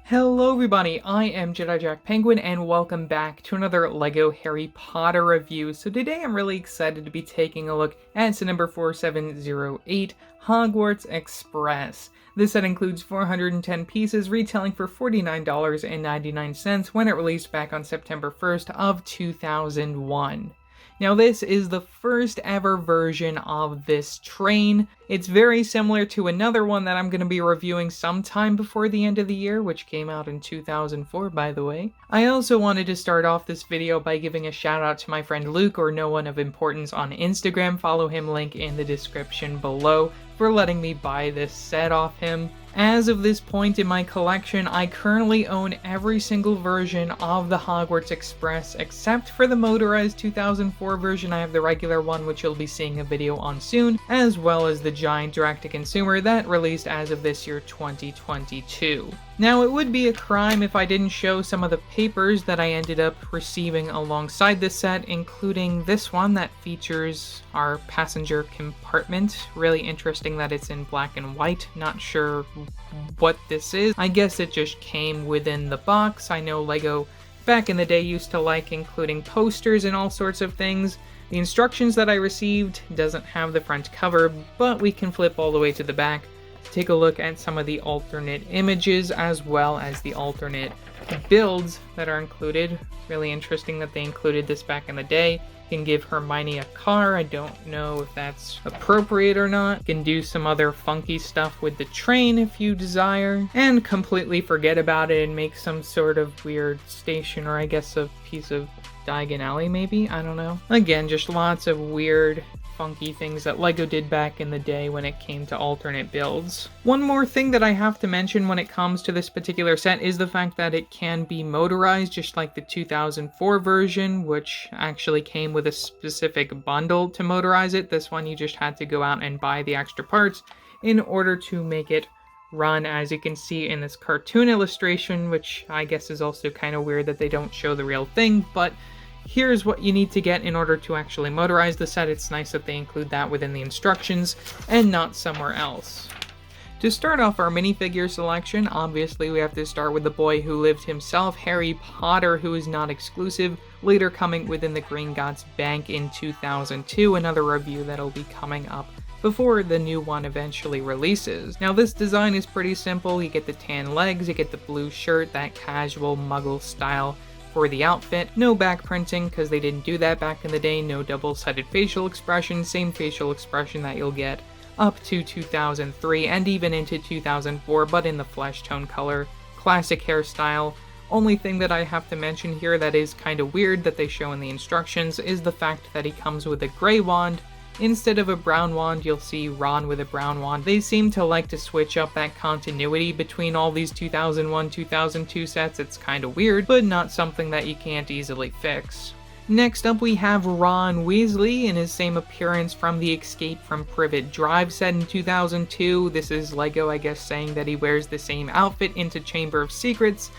Hello everybody, I am Jedi Jack Penguin and welcome back to another LEGO Harry Potter review. So today I'm really excited to be taking a look at set number 4708, Hogwarts Express. This set includes 410 pieces, retailing for $49.99 when it released back on September 1st of 2001. Now this is the first ever version of this train. It's very similar to another one that I'm going to be reviewing sometime before the end of the year, which came out in 2004 by the way. I also wanted to start off this video by giving a shout out to my friend Luke, or No One of Importance on Instagram. Follow him, link in the description below, for letting me buy this set off him. As of this point in my collection, I currently own every single version of the Hogwarts Express except for the motorized 2004 version. I have the regular one, which you'll be seeing a video on soon, as well as the giant direct-to-consumer that released as of this year 2022. Now, it would be a crime if I didn't show some of the papers that I ended up receiving alongside this set, including this one that features our passenger compartment. Really interesting that it's in black and white. Not sure what this is. I guess it just came within the box. I know LEGO back in the day used to like including posters and all sorts of things. The instructions that I received doesn't have the front cover, but we can flip all the way to the back. Take a look at some of the alternate images as well as the alternate builds that are included. Really interesting that they included this back in the day. You can give Hermione a car. I don't know if that's appropriate or not. You can do some other funky stuff with the train if you desire, and completely forget about it and make some sort of weird station, or I guess a piece of Diagon Alley maybe? I don't know. Again, just lots of weird funky things that LEGO did back in the day when it came to alternate builds. One more thing that I have to mention when it comes to this particular set is the fact that it can be motorized, just like the 2004 version, which actually came with a specific bundle to motorize it. This one you just had to go out and buy the extra parts in order to make it run, as you can see in this cartoon illustration, which I guess is also kind of weird that they don't show the real thing, but here's what you need to get in order to actually motorize the set. It's nice that they include that within the instructions and not somewhere else. To start off our minifigure selection, obviously we have to start with the boy who lived himself, Harry Potter, who is not exclusive, later coming within the Gringotts Bank in 2002, another review that'll be coming up before the new one eventually releases. Now this design is pretty simple. You get the tan legs, you get the blue shirt, that casual muggle style for the outfit. No back printing, because they didn't do that back in the day. No double-sided facial expression, same facial expression that you'll get up to 2003 and even into 2004, but in the flesh tone color. Classic hairstyle. Only thing that I have to mention here that is kind of weird that they show in the instructions is the fact that he comes with a gray wand. Instead of a brown wand, you'll see Ron with a brown wand. They seem to like to switch up that continuity between all these 2001-2002 sets. It's kind of weird, but not something that you can't easily fix. Next up we have Ron Weasley in his same appearance from the Escape from Privet Drive set in 2002. This is LEGO, I guess, saying that he wears the same outfit into Chamber of Secrets,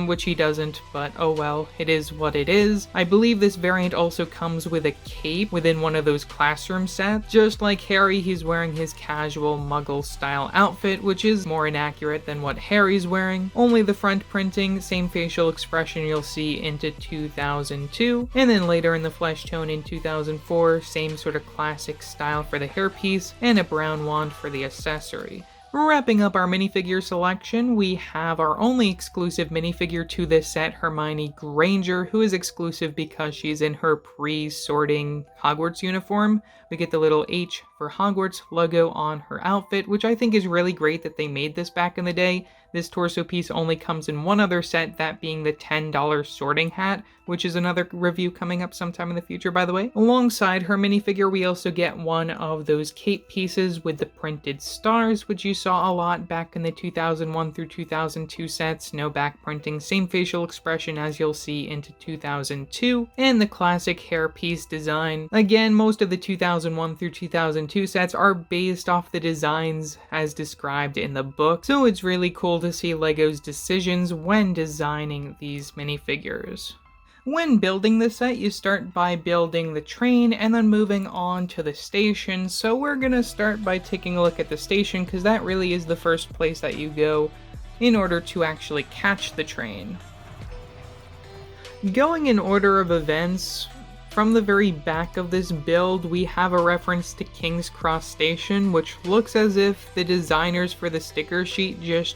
which he doesn't, but oh well, it is what it is. I believe this variant also comes with a cape within one of those classroom sets. Just like Harry, he's wearing his casual muggle style outfit, which is more inaccurate than what Harry's wearing. Only the front printing, same facial expression you'll see into 2002, and then later in the flesh tone in 2004, same sort of classic style for the hairpiece, and a brown wand for the accessory. Wrapping up our minifigure selection, we have our only exclusive minifigure to this set, Hermione Granger, who is exclusive because she's in her pre-sorting Hogwarts uniform. We get the little H for Hogwarts logo on her outfit, which I think is really great that they made this back in the day. This torso piece only comes in one other set, that being the $10 sorting hat, which is another review coming up sometime in the future, by the way. Alongside her minifigure, we also get one of those cape pieces with the printed stars, which you saw a lot back in the 2001 through 2002 sets. No back printing, same facial expression as you'll see into 2002, and the classic hairpiece design. Again, most of the 2001 through 2002 sets are based off the designs as described in the book, so it's really cool to see LEGO's decisions when designing these minifigures. When building the set, you start by building the train and then moving on to the station. So we're gonna start by taking a look at the station, because that really is the first place that you go in order to actually catch the train. Going in order of events, from the very back of this build, we have a reference to King's Cross Station, which looks as if the designers for the sticker sheet just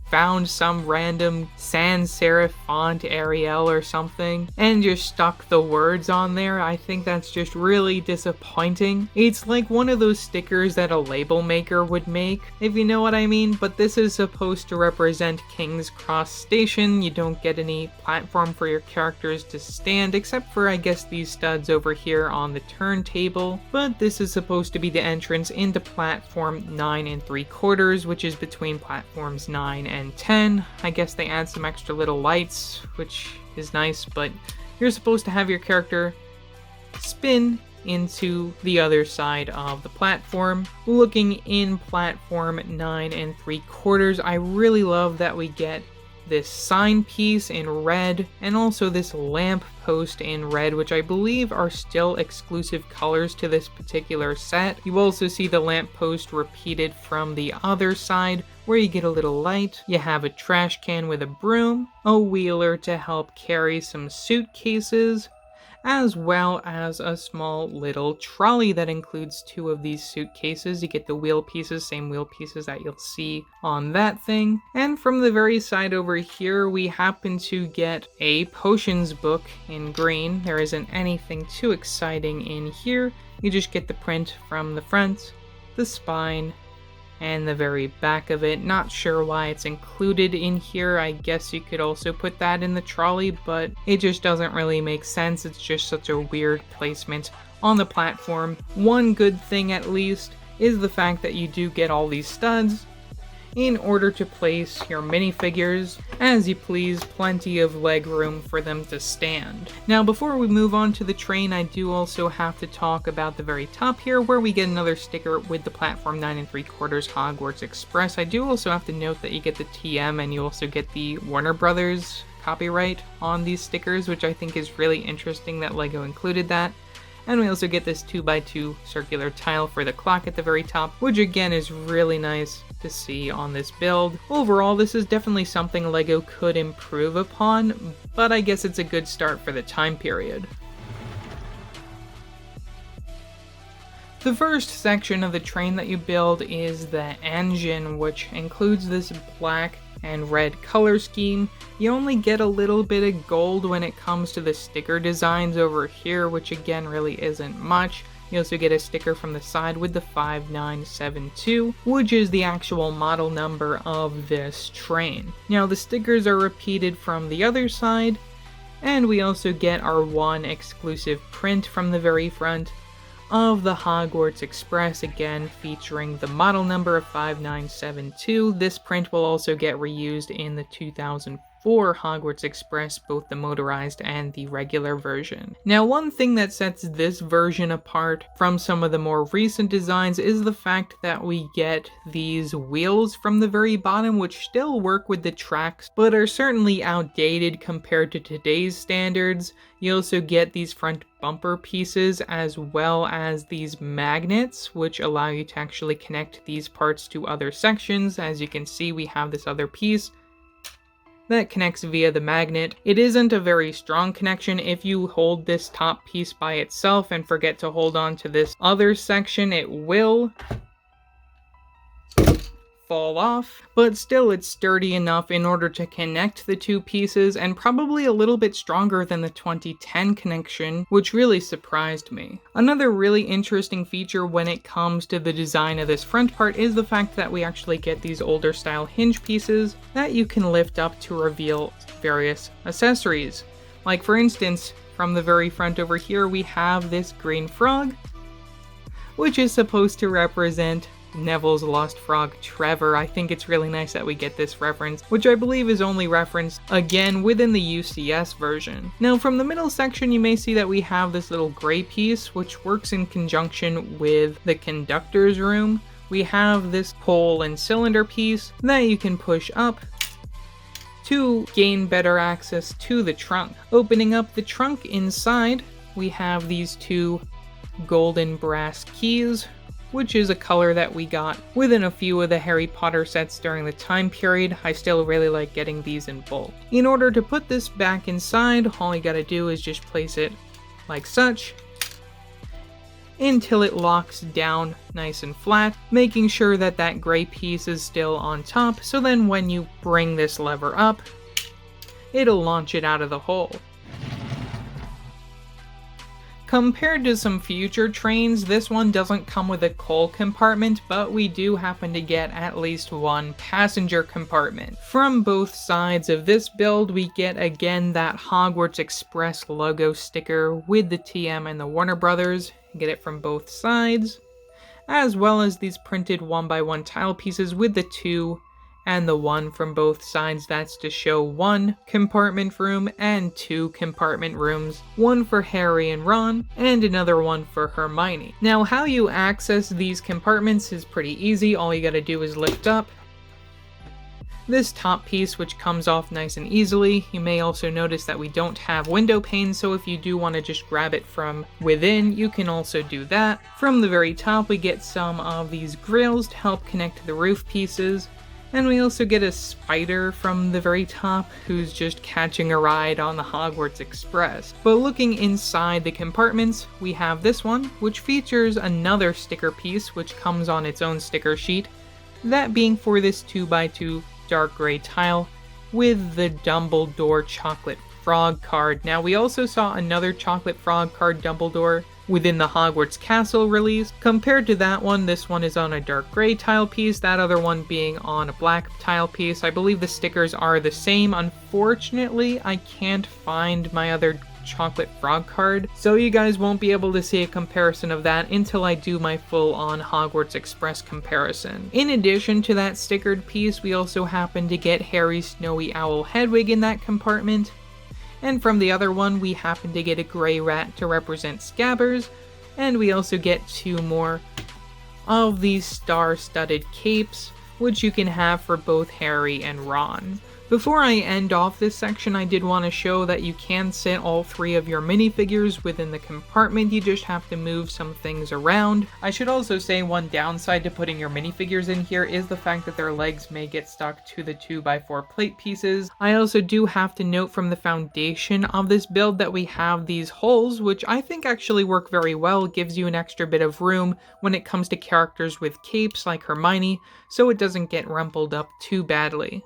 found some random sans serif font Arial or something and just stuck the words on there. I think that's just really disappointing. It's like one of those stickers that a label maker would make, if you know what I mean, but this is supposed to represent King's Cross Station. You don't get any platform for your characters to stand, except for I guess these studs over here on the turntable, but this is supposed to be the entrance into platform 9 3/4, which is between platforms 9 and 10. I guess they add some extra little lights, which is nice, but you're supposed to have your character spin into the other side of the platform. Looking in platform 9 3/4, I really love that we get this sign piece in red and also this lamp post in red, which I believe are still exclusive colors to this particular set. You also see the lamp post repeated from the other side, where you get a little light. You have a trash can with a broom, a wheeler to help carry some suitcases, as well as a small little trolley that includes 2 of these suitcases. You get the wheel pieces, same wheel pieces that you'll see on that thing. And from the very side over here, we happen to get a potions book in green. There isn't anything too exciting in here. You just get the print from the front, the spine, and the very back of it. Not sure why it's included in here. I guess you could also put that in the trolley, but it just doesn't really make sense. It's just such a weird placement on the platform. One good thing at least is the fact that you do get all these studs in order to place your minifigures as you please, plenty of leg room for them to stand. Now before we move on to the train, I do also have to talk about the very top here, where we get another sticker with the platform 9 3/4 Hogwarts Express. I do also have to note that you get the TM and you also get the Warner Brothers copyright on these stickers, which I think is really interesting that LEGO included that. And we also get this 2x2 circular tile for the clock at the very top, which again is really nice to see on this build. Overall, this is definitely something LEGO could improve upon, but I guess it's a good start for the time period. The first section of the train that you build is the engine, which includes this black and red color scheme. You only get a little bit of gold when it comes to the sticker designs over here, which again really isn't much. You also get a sticker from the side with the 5972, which is the actual model number of this train. Now the stickers are repeated from the other side, and we also get our one exclusive print from the very front of the Hogwarts Express, again featuring the model number of 5972. This print will also get reused in the 2004 Hogwarts Express, both the motorized and the regular version. Now, one thing that sets this version apart from some of the more recent designs is the fact that we get these wheels from the very bottom, which still work with the tracks, but are certainly outdated compared to today's standards. You also get these front bumper pieces as well as these magnets, which allow you to actually connect these parts to other sections. As you can see, we have this other piece that connects via the magnet. It isn't a very strong connection. If you hold this top piece by itself and forget to hold on to this other section, it will fall off, but still it's sturdy enough in order to connect the two pieces, and probably a little bit stronger than the 2010 connection, which really surprised me. Another really interesting feature when it comes to the design of this front part is the fact that we actually get these older style hinge pieces that you can lift up to reveal various accessories. Like for instance, from the very front over here we have this green frog, which is supposed to represent Neville's lost frog, Trevor. I think it's really nice that we get this reference, which I believe is only referenced again within the UCS version. Now from the middle section you may see that we have this little gray piece, which works in conjunction with the conductor's room. We have this pole and cylinder piece that you can push up to gain better access to the trunk. Opening up the trunk inside, we have these two golden brass keys, which is a color that we got within a few of the Harry Potter sets during the time period. I still really like getting these in bulk. In order to put this back inside, all you gotta do is just place it like such until it locks down nice and flat, making sure that that gray piece is still on top, so then when you bring this lever up, it'll launch it out of the hole. Compared to some future trains, this one doesn't come with a coal compartment, but we do happen to get at least one passenger compartment. From both sides of this build, we get again that Hogwarts Express logo sticker with the TM and the Warner Brothers. You get it from both sides, as well as these printed 1x1 tile pieces with the 2 and the 1 from both sides. That's to show 1 compartment room and 2 compartment rooms, one for Harry and Ron and another one for Hermione. Now, how you access these compartments is pretty easy. All you gotta do is lift up this top piece, which comes off nice and easily. You may also notice that we don't have window panes, so if you do want to just grab it from within, you can also do that. From the very top, we get some of these grills to help connect to the roof pieces. And we also get a spider from the very top who's just catching a ride on the Hogwarts Express. But looking inside the compartments, we have this one, which features another sticker piece which comes on its own sticker sheet, that being for this 2x2 dark gray tile with the Dumbledore chocolate frog card. Now, we also saw another chocolate frog card Dumbledore within the Hogwarts Castle release. Compared to that one, this one is on a dark gray tile piece, that other one being on a black tile piece. I believe the stickers are the same. Unfortunately, I can't find my other chocolate frog card, so you guys won't be able to see a comparison of that until I do my full-on Hogwarts Express comparison. In addition to that stickered piece, we also happen to get Harry's snowy owl Hedwig in that compartment. And from the other one, we happen to get a gray rat to represent Scabbers, and we also get 2 more of these star-studded capes, which you can have for both Harry and Ron. Before I end off this section, I did want to show that you can sit all 3 of your minifigures within the compartment. You just have to move some things around. I should also say one downside to putting your minifigures in here is the fact that their legs may get stuck to the 2x4 plate pieces. I also do have to note from the foundation of this build that we have these holes, which I think actually work very well. It gives you an extra bit of room when it comes to characters with capes like Hermione, so it doesn't get rumpled up too badly.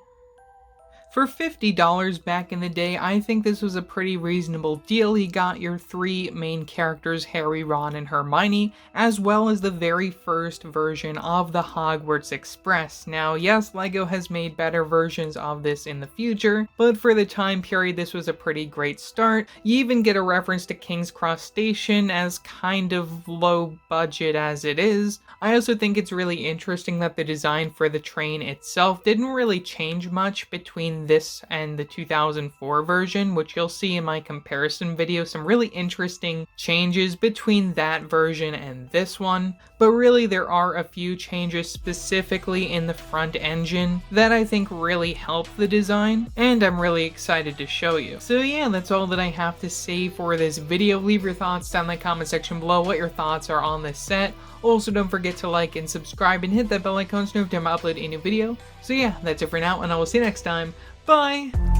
For $50 back in the day, I think this was a pretty reasonable deal. You got your 3 main characters, Harry, Ron, and Hermione, as well as the very first version of the Hogwarts Express. Now, yes, LEGO has made better versions of this in the future, but for the time period, this was a pretty great start. You even get a reference to King's Cross Station, as kind of low budget as it is. I also think it's really interesting that the design for the train itself didn't really change much between this and the 2004 version, which you'll see in my comparison video. Some really interesting changes between that version and this one, but really there are a few changes specifically in the front engine that I think really help the design, and I'm really excited to show you. So yeah, that's all that I have to say for this video. Leave your thoughts down in the comment section below, what your thoughts are on this set. Also, don't forget to like and subscribe and hit that bell icon so you never upload a new video. So yeah, that's it for now, and I will see you next time. Bye!